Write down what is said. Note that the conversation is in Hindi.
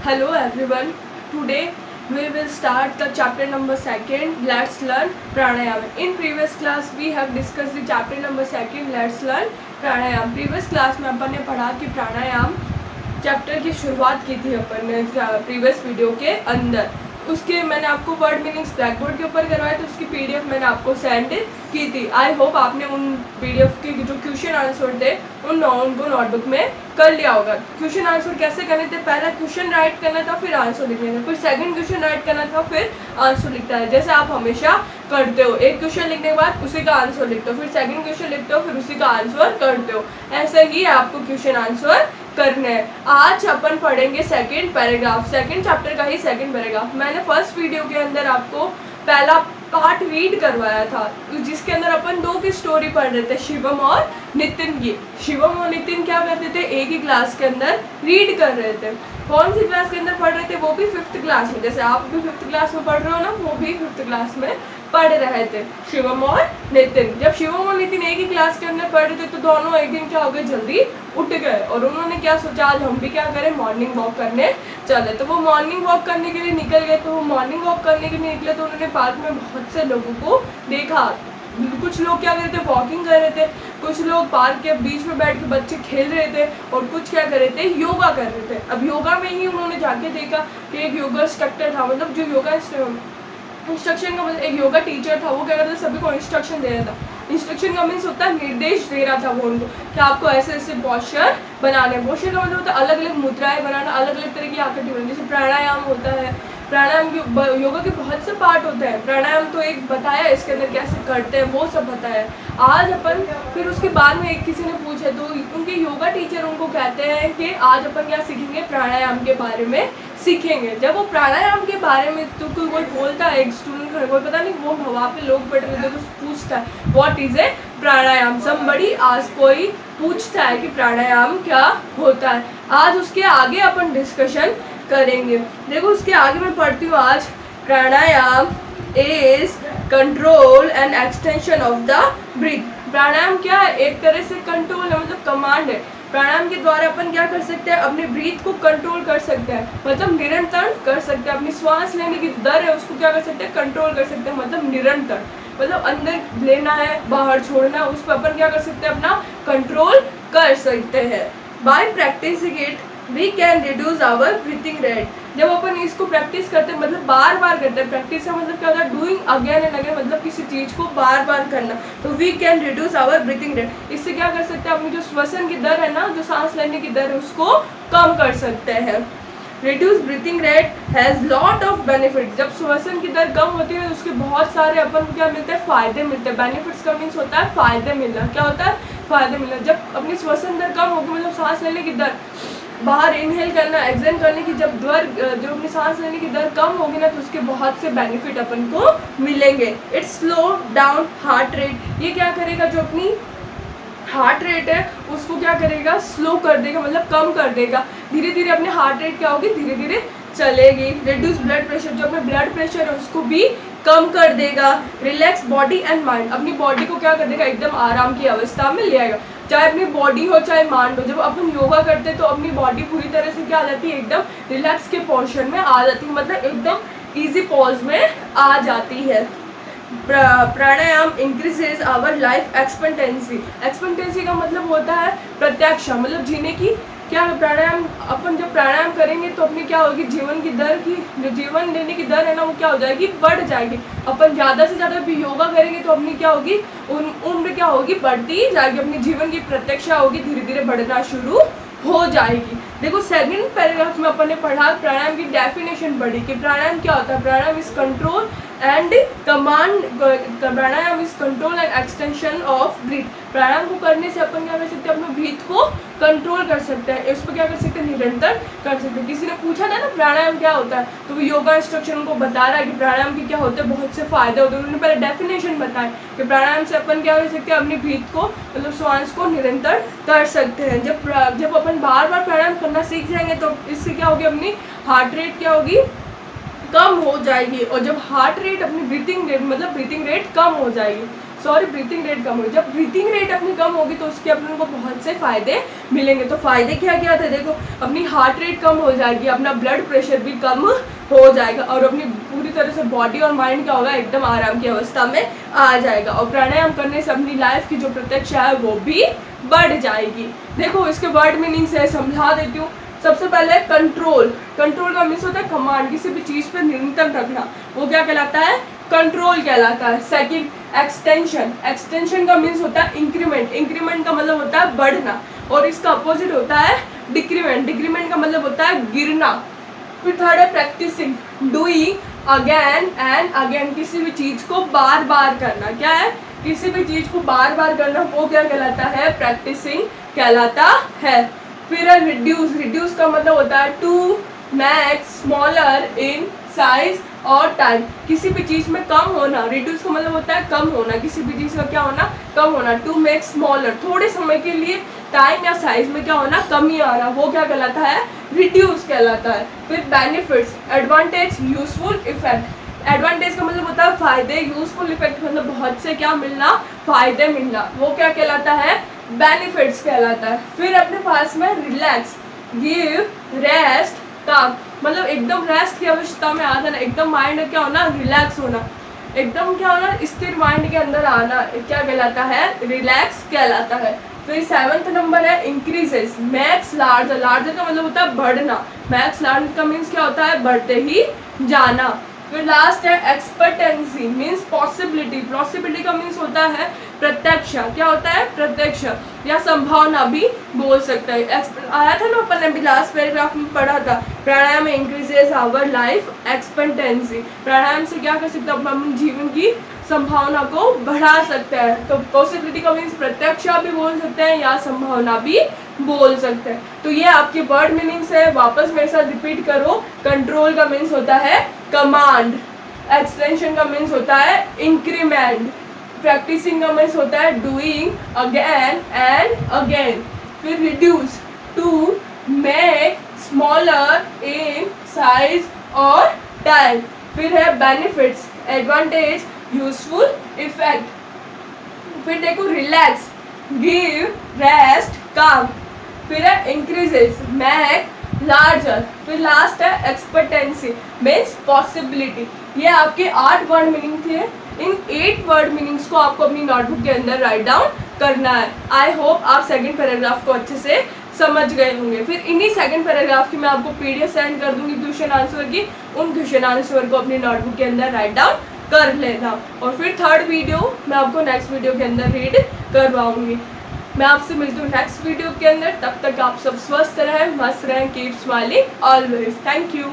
Hello everyone. Today we will start the chapter number 2. Let's learn pranayam. In previous class we have discussed the chapter number 2. Let's learn pranayam. Previous class में अपन ने पढ़ा कि प्राणायाम चैप्टर की शुरुआत की थी अपन ने प्रीवियस वीडियो के अंदर। उसके मैंने आपको वर्ड मीनिंग्स ब्लैक बोर्ड के ऊपर करवाए थे, उसकी पीडीएफ मैंने आपको सेंड की थी। आई होप आपने उन पीडीएफ के जो क्वेश्चन आंसर थे उनको नोटबुक में कर लिया होगा। क्वेश्चन आंसर कैसे करने थे, पहला क्वेश्चन राइट करना था, फिर आंसर लिखना था, फिर सेकंड क्वेश्चन राइट करना था, फिर आंसर लिखता है, जैसे आप हमेशा करते हो। एक क्वेश्चन लिखने के बाद उसी का आंसर लिखते हो, फिर सेकंड क्वेश्चन लिखते हो, फिर उसी का आंसर करते हो। ऐसे ही आपको क्वेश्चन आंसर करने हैं। आज अपन पढ़ेंगे सेकंड पैराग्राफ, सेकंड चैप्टर का ही सेकंड पैराग्राफ। मैंने फर्स्ट वीडियो के अंदर आपको पहला पार्ट रीड करवाया था, जिसके अंदर अपन दो की स्टोरी पढ़ रहे थे, शिवम और नितिन की। शिवम और नितिन क्या करते थे, एक ही क्लास के अंदर रीड कर रहे थे। कौन सी क्लास के अंदर पढ़ रहे थे, वो भी 5th क्लास में। जैसे आप भी 5th क्लास में पढ़ रहे हो ना, वो भी 5th क्लास में पढ़ रहे थे, शिवम और नितिन। जब शिवम और नितिन एक ही क्लास के अंदर पढ़ रहे थे तो दोनों एक दिन क्या हो गए, जल्दी उठ गए और उन्होंने क्या सोचा, आज हम भी क्या करें, मॉर्निंग वॉक करने चले। तो वो मॉर्निंग वॉक करने के लिए निकल गए। तो वो मॉर्निंग वॉक करने के लिए निकले तो उन्होंने पार्क में बहुत से लोगों को देखा। कुछ लोग क्या कर रहे थे, वॉकिंग कर रहे थे, कुछ लोग पार्क के बीच में बैठ के बच्चे खेल रहे थे, और कुछ क्या कर रहे थे, योगा कर रहे थे। अब योगा में ही उन्होंने जाके देखा कि एक योगा इंस्ट्रक्टर था, मतलब जो योगा इंस्ट्रक्शन का मतलब एक योगा टीचर था, वो क्या करता था, सभी को इंस्ट्रक्शन दे रहा था। इंस्ट्रक्शन का मीन्स होता है निर्देश दे रहा था वो उनको कि आपको ऐसे ऐसे पोस्चर बनाने। पोस्चर का मतलब होता है अलग अलग मुद्राएं बनाना, अलग अलग तरह की आकृति बनाना। जैसे प्राणायाम होता है, प्राणायाम की योगा के बहुत से पार्ट होते हैं। प्राणायाम तो एक बताया, इसके अंदर कैसे करते हैं वो सब बताया। आज अपन फिर उसके बाद में एक किसी ने पूछे तो उनके योगा टीचर उनको कहते हैं कि आज अपन क्या सीखेंगे, प्राणायाम के बारे में सीखेंगे। जब वो प्राणायाम के बारे में तो कोई बोलता है, एक स्टूडेंट कोई पता नहीं वो वहाँ पे लोग बैठे रहते तो पूछता है what is a pranayama. Somebody आज कोई पूछता है कि प्राणायाम क्या होता है। आज उसके आगे अपन डिस्कशन करेंगे। देखो उसके आगे मैं पढ़ती हूँ आज, pranayama is control and extension of the breath. Pranayama क्या है, एक तरह से कंट्रोल है, मतलब कमांड है। प्राणायाम के द्वारा अपन क्या कर सकते हैं, अपने ब्रीथ को कंट्रोल कर सकते हैं, मतलब निरंतर कर सकते हैं। अपनी श्वास लेने की दर है उसको क्या कर सकते हैं, कंट्रोल कर सकते हैं, मतलब निरंतर, मतलब अंदर लेना है बाहर छोड़ना है, उस पर अपन क्या कर सकते हैं, अपना कंट्रोल कर सकते हैं। By practising it we can reduce our breathing rate. जब अपन इसको प्रैक्टिस करते हैं, मतलब बार बार करते हैं, प्रैक्टिस का मतलब क्या होता है, डूइंग अगेन एंड अगेन, मतलब किसी चीज़ को बार बार करना। तो we can reduce our breathing rate. इससे क्या कर सकते हैं, अपनी जो श्वसन की दर है ना, जो सांस लेने की दर है, उसको कम कर सकते हैं। Reduce breathing rate has lot of benefit. जब श्वसन की दर कम होती है तो उसके बहुत सारे अपन को क्या मिलते हैं, फ़ायदे मिलते हैं। बेनिफिट्स का मीन्स होता है फ़ायदे मिलना। क्या होता है, फ़ायदे मिलना। जब अपनी श्वसन दर कम होगी, मतलब सांस लेने की दर, बाहर इनहेल करना, एक्सहेल करने की जब दर, जो अपनी सांस लेने की दर कम होगी ना, तो उसके बहुत से बेनिफिट अपन को मिलेंगे। It's slow down heart rate. ये क्या करेगा, जो अपनी हार्ट रेट है उसको क्या करेगा, स्लो कर देगा, मतलब कम कर देगा। धीरे धीरे अपने हार्ट रेट क्या होगी, धीरे धीरे चलेगी। रिड्यूस ब्लड प्रेशर, जो अपना ब्लड प्रेशर है उसको भी कम कर देगा। रिलैक्स बॉडी एंड माइंड, अपनी बॉडी को क्या कर देगा, एकदम आराम की अवस्था में ले आएगा। चाहे अपनी बॉडी हो चाहे माइंड हो। जब अपन योगा करते हैं तो अपनी बॉडी पूरी तरह से क्या आ जाती है, एकदम रिलैक्स के पोर्शन में आ जाती है, मतलब एकदम इजी पॉज में आ जाती है। Pranayama increases our life expectancy. Expectancy का मतलब होता है प्रत्याशा, मतलब जीने की। क्या प्राणायाम, अपन जब प्राणायाम करेंगे तो अपनी क्या होगी, जीवन की दर की, जो जीवन लेने की दर है ना, वो क्या हो जाएगी, बढ़ जाएगी। अपन ज़्यादा से ज़्यादा भी योगा करेंगे तो अपनी क्या होगी, उम्र क्या होगी, बढ़ती जाएगी। अपनी जीवन की प्रत्याशा होगी, धीरे धीरे बढ़ना शुरू हो जाएगी। देखो सेकंड पैराग्राफ में अपन ने पढ़ा, प्राणायाम की डेफिनेशन पढ़ी कि प्राणायाम क्या होता है। Pranayama is control and command, pranayama is control and extension of breath. Pranayama को करने से अपन क्या कर सकते हैं, अपने ब्रीथ को कंट्रोल कर सकते हैं, इसको क्या कर सकते हैं, निरंतर कर सकते हैं। किसी ने पूछा था ना प्राणायाम क्या होता है, तो वो योगा इंस्ट्रक्शन उनको बता रहा है कि प्राणायाम के क्या होते हैं, बहुत से फायदे होते हैं। उन्होंने पहले डेफिनेशन बताया कि प्राणायाम से अपन क्या कर सकते हैं, अपनी ब्रीथ को, मतलब श्वास को निरंतर कर सकते हैं। जब अपन बार बार प्राणायाम करना सीख जाएंगे तो इससे क्या होगी, अपनी हार्ट रेट क्या होगी, कम हो जाएगी। और जब हार्ट रेट, अपनी ब्रीथिंग रेट, मतलब ब्रीथिंग रेट कम हो जाएगी। ब्रीथिंग रेट कम होगी। जब ब्रीथिंग रेट अपनी कम होगी तो उसके अपने को बहुत से फ़ायदे मिलेंगे। तो फ़ायदे क्या क्या थे, देखो अपनी हार्ट रेट कम हो जाएगी, अपना ब्लड प्रेशर भी कम हो जाएगा और अपनी पूरी तरह से बॉडी और माइंड क्या होगा, एकदम आराम की अवस्था में आ जाएगा। और प्राणायाम करने से अपनी लाइफ की जो प्रतीक्षा है वो भी बढ़ जाएगी। देखो इसके वर्ड मीनिंग से समझा देती हूँ। सबसे पहले कंट्रोल, कंट्रोल का मीन्स होता है कमांड, किसी भी चीज़ पर नियंत्रण रखना, वो क्या कहलाता है, कंट्रोल कहलाता है। सेकंड एक्सटेंशन, एक्सटेंशन का मीन्स होता है इंक्रीमेंट, इंक्रीमेंट का मतलब होता है बढ़ना और इसका अपोजिट होता है डिक्रीमेंट, डिक्रीमेंट का मतलब होता है गिरना। फिर थर्ड है practising, doing again and again, किसी भी चीज़ को बार बार करना, क्या है, किसी भी चीज़ को बार बार करना, वो क्या कहलाता है, प्रैक्टिसिंग कहलाता है। फिर है रिड्यूस, रिड्यूस का मतलब होता है to make smaller in size और टाइम, किसी भी चीज़ में कम होना। रिड्यूस का मतलब होता है कम होना, किसी भी चीज़ का क्या होना, कम होना। टू मेक स्मॉलर, थोड़े समय के लिए टाइम या साइज में क्या होना, कमी आना, वो क्या कहलाता है, रिड्यूस कहलाता है। फिर benefits, advantage, useful, effect. Advantage का मतलब होता है फायदे, यूजफुल इफेक्ट मतलब बहुत से क्या मिलना, फायदे मिलना, वो क्या कहलाता है, बेनिफिट्स कहलाता है। फिर अपने पास में रिलैक्स, गिव, रेस्ट, काम, मतलब एकदम रेस्ट की अवस्था में आ जाना, एकदम माइंड क्या होना, रिलैक्स होना, एकदम क्या होना, स्थिर माइंड के अंदर आना, क्या कहलाता है, रिलैक्स कहलाता है। फिर 7th नंबर है इंक्रीजेस, मैक्स लार्जर, लार्जर का मतलब होता है बढ़ना, मैक्स लार्जर का मीन्स क्या होता है, बढ़ते ही जाना। फिर लास्ट है एक्सपर्टेंसी, मीन्स पॉसिबिलिटी, पॉसिबिलिटी का मीन्स होता है प्रत्यक्ष, क्या होता है, प्रत्यक्ष या संभावना भी बोल सकता है। आया था ना अपन ने अभी लास्ट पैराग्राफ में पढ़ा था, प्राणायाम इंक्रीजेस आवर लाइफ एक्सपेक्टेंसी, प्राणायाम से क्या कर सकते हैं, अपने जीवन की संभावना को बढ़ा सकता है। तो पॉसिबिलिटी का मीन्स प्रत्यक्ष भी बोल सकते हैं या संभावना भी बोल सकते हैं। तो ये आपके वर्ड मीनिंग्स है, वापस मेरे साथ रिपीट करो। कंट्रोल का मीन्स होता है कमांड, एक्सटेंशन का मीन्स होता है इंक्रीमेंट, प्रैक्टिसिंग का मीन्स होता है डूइंग अगेन एंड अगेन। फिर reduce, to make smaller in size और टाइम। फिर है बेनिफिट्स, एडवांटेज, यूजफुल, इफेक्ट। फिर देखो रिलैक्स, गिव, रेस्ट, काम। फिर है इंक्रीजेस, मेक लार्जर। फिर लास्ट है एक्सपेक्टेंसी, मीन्स पॉसिबिलिटी। ये आपके 8 वर्ड मीनिंग थे। इन 8 वर्ड मीनिंग्स को आपको अपनी नोटबुक के अंदर राइट डाउन करना है। आई होप आप सेकंड पैराग्राफ को अच्छे से समझ गए होंगे। फिर इन्हीं सेकंड पैराग्राफ की मैं आपको PDF सेंड कर दूंगी क्वेश्चन आंसर की, उन क्वेश्चन आंसर को अपनी नोटबुक के अंदर राइट डाउन कर लेना। और फिर थर्ड वीडियो मैं आपको नेक्स्ट वीडियो के अंदर रीड करवाऊंगी। मैं आपसे मिलती हूँ नेक्स्ट वीडियो के अंदर, तब तक आप सब स्वस्थ रहें, मस्त रहें, keep smiling always. Thank you.